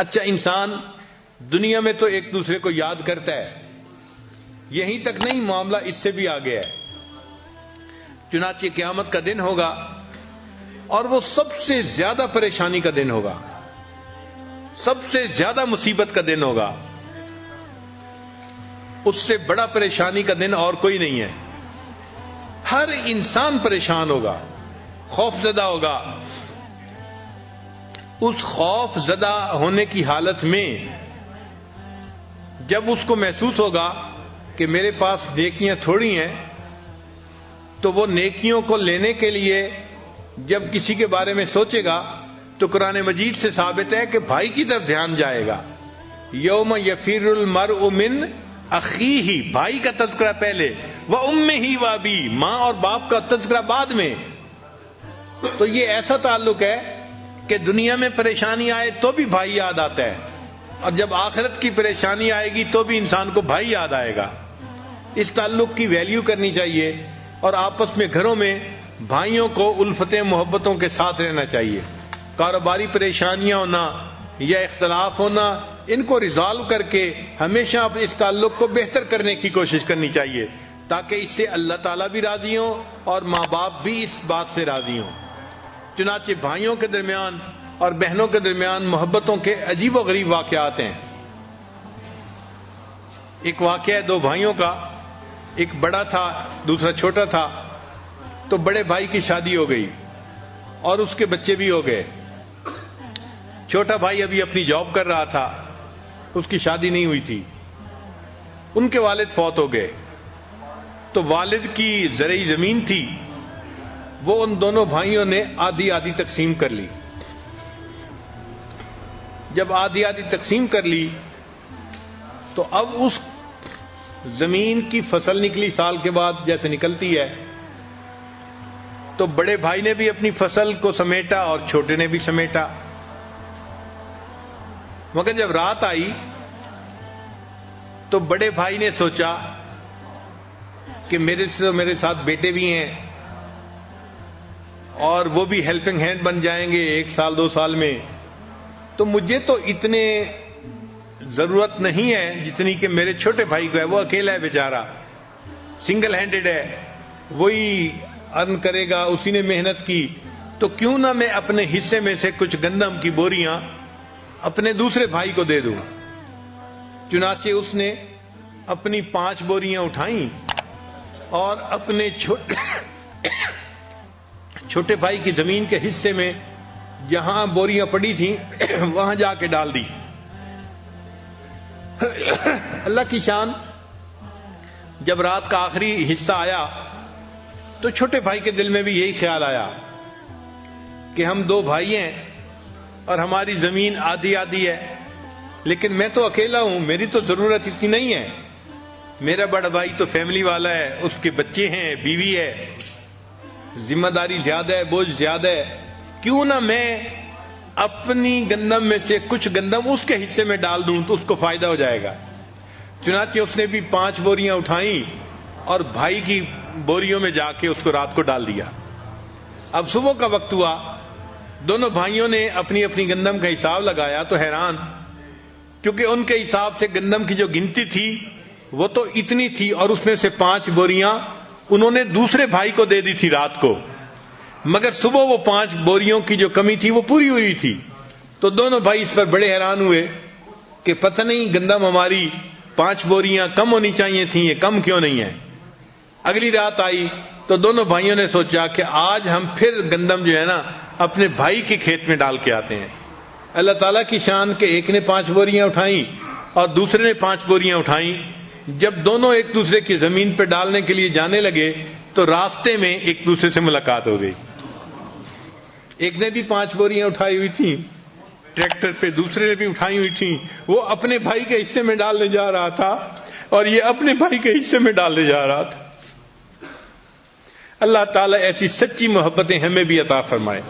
اچھا انسان دنیا میں تو ایک دوسرے کو یاد کرتا ہے، یہیں تک نہیں، معاملہ اس سے بھی آگے ہے. چنانچہ قیامت کا دن ہوگا اور وہ سب سے زیادہ پریشانی کا دن ہوگا، سب سے زیادہ مصیبت کا دن ہوگا. اس سے بڑا پریشانی کا دن اور کوئی نہیں ہے. ہر انسان پریشان ہوگا، خوف زدہ ہوگا. اس خوف زدہ ہونے کی حالت میں جب اس کو محسوس ہوگا کہ میرے پاس نیکیاں تھوڑی ہیں، تو وہ نیکیوں کو لینے کے لیے جب کسی کے بارے میں سوچے گا تو قرآن مجید سے ثابت ہے کہ بھائی کی طرف دھیان جائے گا. یوم یفر المرء من اخیہ، بھائی کا تذکرہ پہلے، وامہ وابی، ماں اور باپ کا تذکرہ بعد میں. تو یہ ایسا تعلق ہے کہ دنیا میں پریشانی آئے تو بھی بھائی یاد آتا ہے، اور جب آخرت کی پریشانی آئے گی تو بھی انسان کو بھائی یاد آئے گا. اس تعلق کی ویلیو کرنی چاہیے اور آپس میں گھروں میں بھائیوں کو الفتیں محبتوں کے ساتھ رہنا چاہیے. کاروباری پریشانیاں ہونا یا اختلاف ہونا، ان کو ریزالو کر کے ہمیشہ اس تعلق کو بہتر کرنے کی کوشش کرنی چاہیے، تاکہ اس سے اللہ تعالیٰ بھی راضی ہوں اور ماں باپ بھی اس بات سے راضی ہوں. چنانچہ بھائیوں کے درمیان اور بہنوں کے درمیان محبتوں کے عجیب و غریب واقعات ہیں. ایک واقعہ ہے دو بھائیوں کا، ایک بڑا تھا دوسرا چھوٹا تھا. تو بڑے بھائی کی شادی ہو گئی اور اس کے بچے بھی ہو گئے. چھوٹا بھائی ابھی اپنی جاب کر رہا تھا، اس کی شادی نہیں ہوئی تھی. ان کے والد فوت ہو گئے، تو والد کی زرعی زمین تھی، وہ ان دونوں بھائیوں نے آدھی آدھی تقسیم کر لی. جب آدھی آدھی تقسیم کر لی تو اب اس زمین کی فصل نکلی سال کے بعد جیسے نکلتی ہے. تو بڑے بھائی نے بھی اپنی فصل کو سمیٹا اور چھوٹے نے بھی سمیٹا. مگر جب رات آئی تو بڑے بھائی نے سوچا کہ میرے ساتھ بیٹے بھی ہیں اور وہ بھی ہیلپنگ ہینڈ بن جائیں گے 1 سال 2 سال میں، تو مجھے تو اتنے ضرورت نہیں ہے جتنی کہ میرے چھوٹے بھائی کو ہے. وہ اکیلا ہے بیچارہ، سنگل ہینڈڈ ہے، وہی ارن کرے گا، اسی نے محنت کی. تو کیوں نہ میں اپنے حصے میں سے کچھ گندم کی بوریاں اپنے دوسرے بھائی کو دے دوں. چنانچہ اس نے اپنی 5 بوریاں اٹھائیں اور اپنے چھوٹے بھائی کی زمین کے حصے میں جہاں بوریاں پڑی تھیں وہاں جا کے ڈال دی. اللہ کی شان، جب رات کا آخری حصہ آیا تو چھوٹے بھائی کے دل میں بھی یہی خیال آیا کہ ہم 2 بھائی ہیں اور ہماری زمین آدھی آدھی ہے، لیکن میں تو اکیلا ہوں، میری تو ضرورت اتنی نہیں ہے. میرا بڑا بھائی تو فیملی والا ہے، اس کے بچے ہیں، بیوی ہے، ذمہ داری زیادہ ہے، بوجھ زیادہ ہے. کیوں نہ میں اپنی گندم میں سے کچھ گندم اس کے حصے میں ڈال دوں تو اس کو فائدہ ہو جائے گا. چنانچہ اس نے بھی 5 بوریاں اٹھائیں اور بھائی کی بوریوں میں جا کے اس کو رات کو ڈال دیا. اب صبح کا وقت ہوا، دونوں بھائیوں نے اپنی اپنی گندم کا حساب لگایا تو حیران، کیونکہ ان کے حساب سے گندم کی جو گنتی تھی وہ تو اتنی تھی، اور اس میں سے 5 بوریاں انہوں نے دوسرے بھائی کو دے دی تھی رات کو، مگر صبح وہ 5 بوریوں کی جو کمی تھی وہ پوری ہوئی تھی. تو دونوں بھائی اس پر بڑے حیران ہوئے کہ پتہ نہیں گندم ہماری 5 بوریاں کم ہونی چاہیے تھیں، یہ کم کیوں نہیں ہے. اگلی رات آئی تو دونوں بھائیوں نے سوچا کہ آج ہم پھر گندم جو ہے نا اپنے بھائی کے کھیت میں ڈال کے آتے ہیں. اللہ تعالیٰ کی شان کہ ایک نے 5 بوریاں اٹھائیں اور دوسرے نے 5 بوریاں اٹھائیں. جب دونوں ایک دوسرے کی زمین پہ ڈالنے کے لیے جانے لگے تو راستے میں ایک دوسرے سے ملاقات ہو گئی. ایک نے بھی 5 بوریاں اٹھائی ہوئی تھیں ٹریکٹر پہ، دوسرے نے بھی اٹھائی ہوئی تھیں. وہ اپنے بھائی کے حصے میں ڈالنے جا رہا تھا اور یہ اپنے بھائی کے حصے میں ڈالنے جا رہا تھا. اللہ تعالیٰ ایسی سچی محبتیں ہمیں بھی عطا فرمائے.